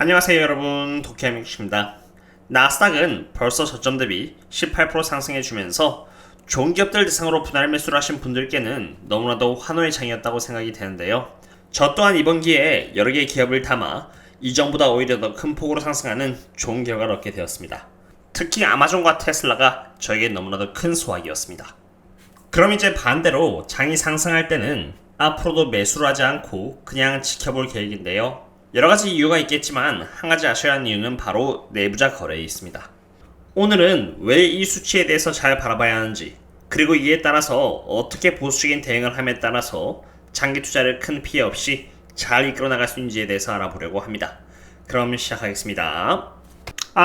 안녕하세요 여러분, 도쿄하이믹스입니다. 나스닥은 벌써 저점 대비 18% 상승해주면서 좋은 기업들 대상으로 분할 매수를 하신 분들께는 너무나도 환호의 장이었다고 생각이 되는데요. 저 또한 이번 기회에 여러 개의 기업을 담아 이전보다 오히려 더 큰 폭으로 상승하는 좋은 결과를 얻게 되었습니다. 특히 아마존과 테슬라가 저에게 너무나도 큰 수확이었습니다. 그럼 이제 반대로 장이 상승할 때는 앞으로도 매수를 하지 않고 그냥 지켜볼 계획인데요. 여러가지 이유가 있겠지만 한 가지 아셔야 하는 이유는 바로 내부자 거래에 있습니다. 오늘은 왜 이 수치에 대해서 잘 바라봐야 하는지, 그리고 이에 따라서 어떻게 보수적인 대응을 함에 따라서 장기 투자를 큰 피해 없이 잘 이끌어 나갈 수 있는지에 대해서 알아보려고 합니다. 그럼 시작하겠습니다.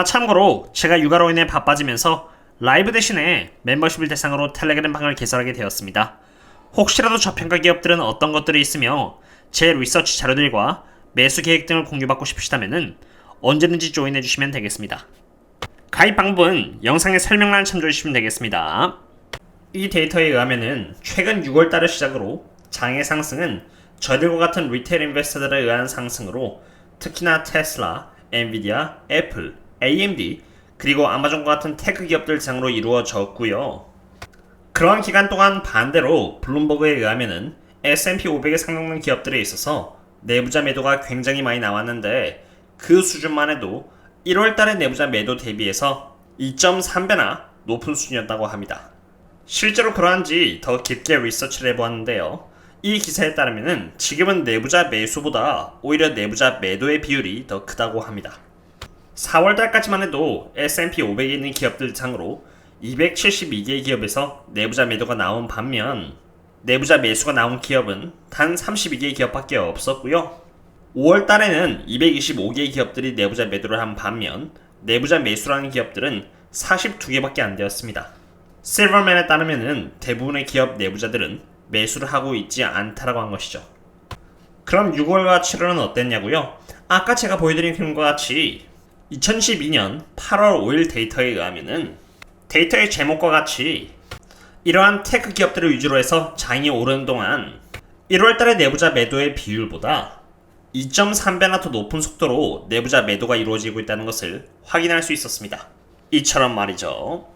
참고로 제가 육아로 인해 바빠지면서 라이브 대신에 멤버십을 대상으로 텔레그램 방을 개설하게 되었습니다. 혹시라도 저평가 기업들은 어떤 것들이 있으며 제 리서치 자료들과 매수 계획 등을 공유받고 싶으시다면 언제든지 조인해주시면 되겠습니다. 가입 방법은 영상의 설명란을 참조해주시면 되겠습니다. 이 데이터에 의하면 최근 6월달을 시작으로 장의 상승은 저들과 같은 리테일 인베스터들에 의한 상승으로 특히나 테슬라, 엔비디아, 애플, AMD 그리고 아마존과 같은 테크 기업들 대상으로 이루어졌고요. 그러한 기간 동안 반대로 블룸버그에 의하면 S&P 500에 상장된 기업들에 있어서 내부자 매도가 굉장히 많이 나왔는데 그 수준만 해도 1월달의 내부자 매도 대비해서 2.3배나 높은 수준이었다고 합니다. 실제로 그러한지 더 깊게 리서치를 해보았는데요. 이 기사에 따르면 지금은 내부자 매수보다 오히려 내부자 매도의 비율이 더 크다고 합니다. 4월달까지만 해도 S&P 500에 있는 기업들 대상으로 272개의 기업에서 내부자 매도가 나온 반면 내부자 매수가 나온 기업은 단 32개의 기업밖에 없었고요. 5월달에는 225개의 기업들이 내부자 매도를 한 반면 내부자 매수라는 기업들은 42개밖에 안 되었습니다. 실버맨에 따르면 대부분의 기업 내부자들은 매수를 하고 있지 않다라고 한 것이죠. 그럼 6월과 7월은 어땠냐고요? 아까 제가 보여드린 그림과 같이 2012년 8월 5일 데이터에 의하면 데이터의 제목과 같이 이러한 테크 기업들을 위주로 해서 장이 오르는 동안 1월달의 내부자 매도의 비율보다 2.3배나 더 높은 속도로 내부자 매도가 이루어지고 있다는 것을 확인할 수 있었습니다. 이처럼 말이죠.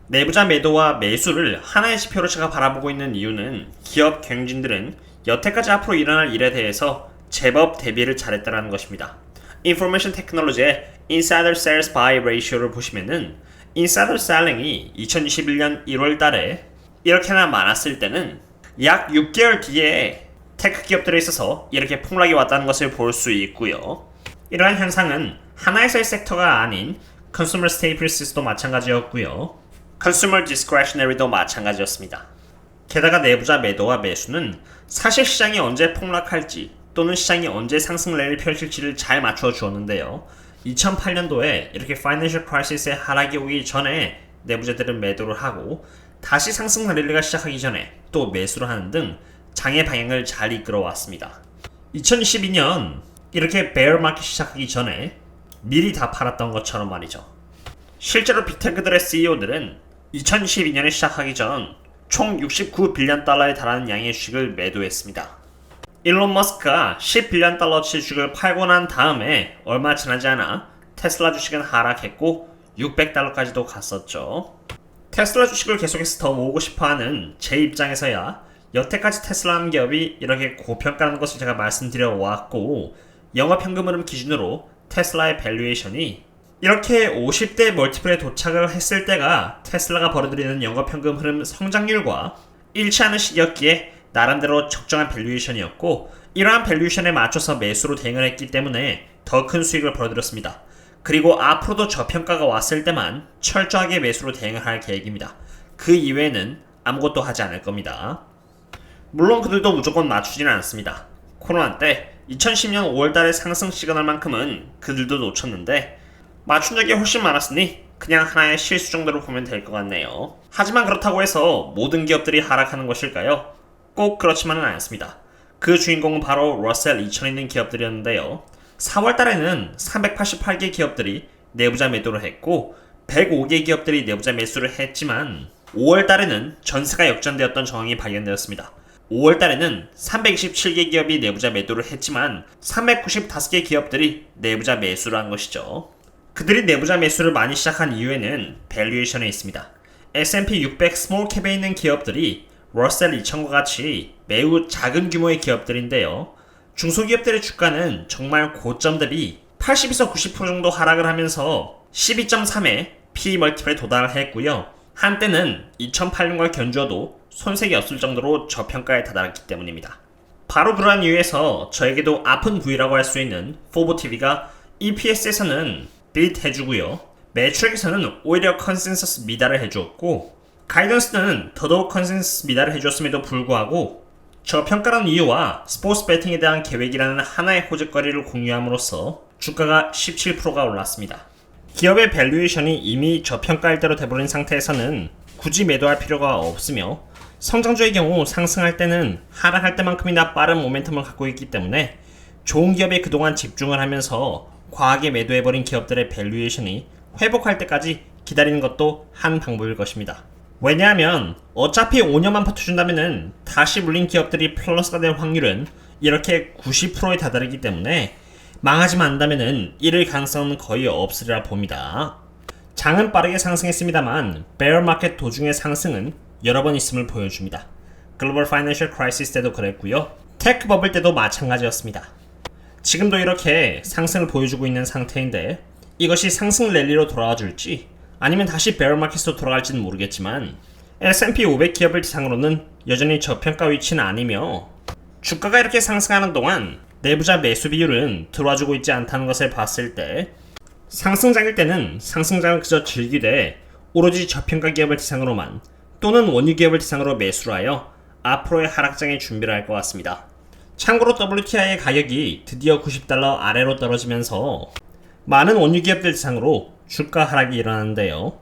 내부자 매도와 매수를 하나의 지표로 제가 바라보고 있는 이유는 기업 경영진들은 여태까지 앞으로 일어날 일에 대해서 제법 대비를 잘했다는 것입니다. 인포메이션 테크놀로지의 Insider Sales Buy Ratio를 보시면은 Insider Selling이 2021년 1월달에 이렇게나 많았을 때는 약 6개월 뒤에 테크 기업들에 있어서 이렇게 폭락이 왔다는 것을 볼 수 있고요. 이러한 현상은 하나에서의 섹터가 아닌 Consumer Staples도 마찬가지였고요. Consumer Discretionary도 마찬가지였습니다. 게다가 내부자 매도와 매수는 사실 시장이 언제 폭락할지 또는 시장이 언제 상승 랠리를 펼칠지를 잘 맞춰 주었는데요. 2008년도에 이렇게 Financial Crisis의 하락이 오기 전에 내부자들은 매도를 하고 다시 상승 랠리가 시작하기 전에 또 매수를 하는 등 장의 방향을 잘 이끌어 왔습니다. 2012년 이렇게 베어 마켓이 시작하기 전에 미리 다 팔았던 것처럼 말이죠. 실제로 빅테크들의 CEO들은 2012년에 시작하기 전 총 69빌리언 달러에 달하는 양의 주식을 매도했습니다. 일론 머스크가 10빌리언 달러치 주식을 팔고 난 다음에 얼마 지나지 않아 테슬라 주식은 하락했고 600달러까지도 갔었죠. 테슬라 주식을 계속해서 더 모으고 싶어하는 제 입장에서야 여태까지 테슬라라는 기업이 이렇게 고평가라는 것을 제가 말씀드려 왔고 영업현금 흐름 기준으로 테슬라의 밸류에이션이 이렇게 50대 멀티플에 도착을 했을 때가 테슬라가 벌어들이는 영업현금 흐름 성장률과 일치하는 시기였기에 나름대로 적정한 밸류에이션이었고 이러한 밸류에이션에 맞춰서 매수로 대응을 했기 때문에 더 큰 수익을 벌어들였습니다. 그리고 앞으로도 저평가가 왔을 때만 철저하게 매수로 대응을 할 계획입니다. 그 이외에는 아무것도 하지 않을 겁니다. 물론 그들도 무조건 맞추지는 않습니다. 코로나 때 2010년 5월달의 상승 시그널만큼은 그들도 놓쳤는데 맞춘 적이 훨씬 많았으니 그냥 하나의 실수 정도로 보면 될 것 같네요. 하지만 그렇다고 해서 모든 기업들이 하락하는 것일까요? 꼭 그렇지만은 않습니다. 그 주인공은 바로 러셀 2000에 있는 기업들이었는데요. 4월달에는 388개 기업들이 내부자 매도를 했고 105개 기업들이 내부자 매수를 했지만 5월달에는 전세가 역전되었던 정황이 발견되었습니다. 5월 달에는 327개 기업이 내부자 매도를 했지만 395개 기업들이 내부자 매수를 한 것이죠. 그들이 내부자 매수를 많이 시작한 이유에는 밸류에이션에 있습니다. S&P 600 스몰캡에 있는 기업들이 러셀 2000과 같이 매우 작은 규모의 기업들인데요. 중소기업들의 주가는 정말 고점들이 80에서 90% 정도 하락을 하면서 12.3의 PE 멀티플에 도달했고요. 한때는 2008년과 견주어도 손색이 없을 정도로 저평가에 다다랐기 때문입니다. 바로 그러한 이유에서 저에게도 아픈 부위라고 할 수 있는 포보TV가 EPS에서는 beat 해주고요. 매출액에서는 오히려 컨센서스 미달을 해주었고 가이던스는 더더욱 컨센서스 미달을 해주었음에도 불구하고 저평가라는 이유와 스포츠 배팅에 대한 계획이라는 하나의 호재거리를 공유함으로써 주가가 17%가 올랐습니다. 기업의 밸류에이션이 이미 저평가일 대로 돼버린 상태에서는 굳이 매도할 필요가 없으며 성장주의 경우 상승할 때는 하락할 때만큼이나 빠른 모멘텀을 갖고 있기 때문에 좋은 기업에 그동안 집중을 하면서 과하게 매도해버린 기업들의 밸류에이션이 회복할 때까지 기다리는 것도 한 방법일 것입니다. 왜냐하면 어차피 5년만 버텨준다면 다시 물린 기업들이 플러스가 될 확률은 이렇게 90%에 다다르기 때문에 망하지만 않는다면 이를 가능성은 거의 없으리라 봅니다. 장은 빠르게 상승했습니다만 베어 마켓 도중의 상승은 여러 번 있음을 보여줍니다. 글로벌 파이낸셜 크라이시스 때도 그랬고요. 테크 버블 때도 마찬가지였습니다. 지금도 이렇게 상승을 보여주고 있는 상태인데 이것이 상승 랠리로 돌아와 줄지 아니면 다시 베어 마켓으로 돌아갈지는 모르겠지만 S&P 500 기업을 대상으로는 여전히 저평가 위치는 아니며 주가가 이렇게 상승하는 동안 내부자 매수 비율은 들어와주고 있지 않다는 것을 봤을 때 상승장일 때는 상승장을 그저 즐기되 오로지 저평가 기업을 대상으로만 또는 원유 기업을 대상으로 매수를 하여 앞으로의 하락장의 준비를 할 것 같습니다. 참고로 WTI의 가격이 드디어 $90 아래로 떨어지면서 많은 원유 기업들 대상으로 주가 하락이 일어나는데요.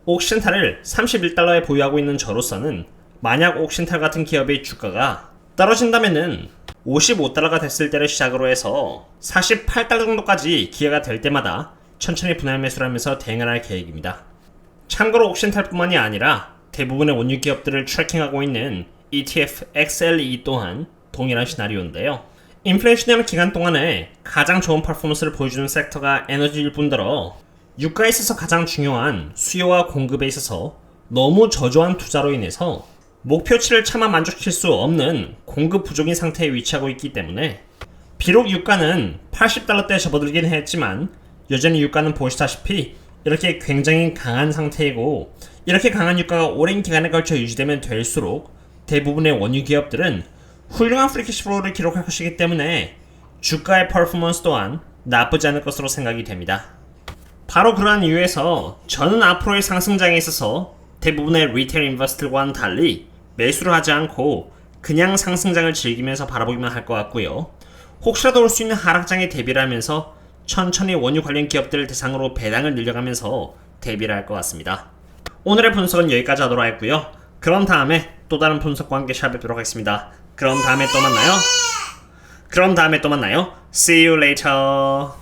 옥신탈을 31달러에 보유하고 있는 저로서는 만약 옥신탈 같은 기업의 주가가 떨어진다면은 55달러가 됐을 때를 시작으로 해서 48달러 정도까지 기회가 될 때마다 천천히 분할 매수를 하면서 대응을 할 계획입니다. 참고로 옥신탈뿐만이 아니라 대부분의 원유 기업들을 트래킹하고 있는 ETF XLE 또한 동일한 시나리오인데요. 인플레이션이라는 기간 동안에 가장 좋은 퍼포먼스를 보여주는 섹터가 에너지일 뿐더러 유가에 있어서 가장 중요한 수요와 공급에 있어서 너무 저조한 투자로 인해서 목표치를 차마 만족시킬 수 없는 공급 부족인 상태에 위치하고 있기 때문에 비록 유가는 80달러대에 접어들긴 했지만 여전히 유가는 보시다시피 이렇게 굉장히 강한 상태이고 이렇게 강한 유가가 오랜 기간에 걸쳐 유지되면 될수록 대부분의 원유 기업들은 훌륭한 프리 캐시플로우를 기록할 것이기 때문에 주가의 퍼포먼스 또한 나쁘지 않을 것으로 생각이 됩니다. 바로 그러한 이유에서 저는 앞으로의 상승장에 있어서 대부분의 리테일 인버스터들과는 달리 매수를 하지 않고 그냥 상승장을 즐기면서 바라보기만 할 것 같고요. 혹시라도 올 수 있는 하락장에 대비를 하면서 천천히 원유 관련 기업들을 대상으로 배당을 늘려가면서 대비를 할 것 같습니다. 오늘의 분석은 여기까지 하도록 하겠고요. 그럼 다음에 또 다른 분석과 함께 샤뵙도록 하겠습니다. 그럼 다음에 또 만나요. See you later.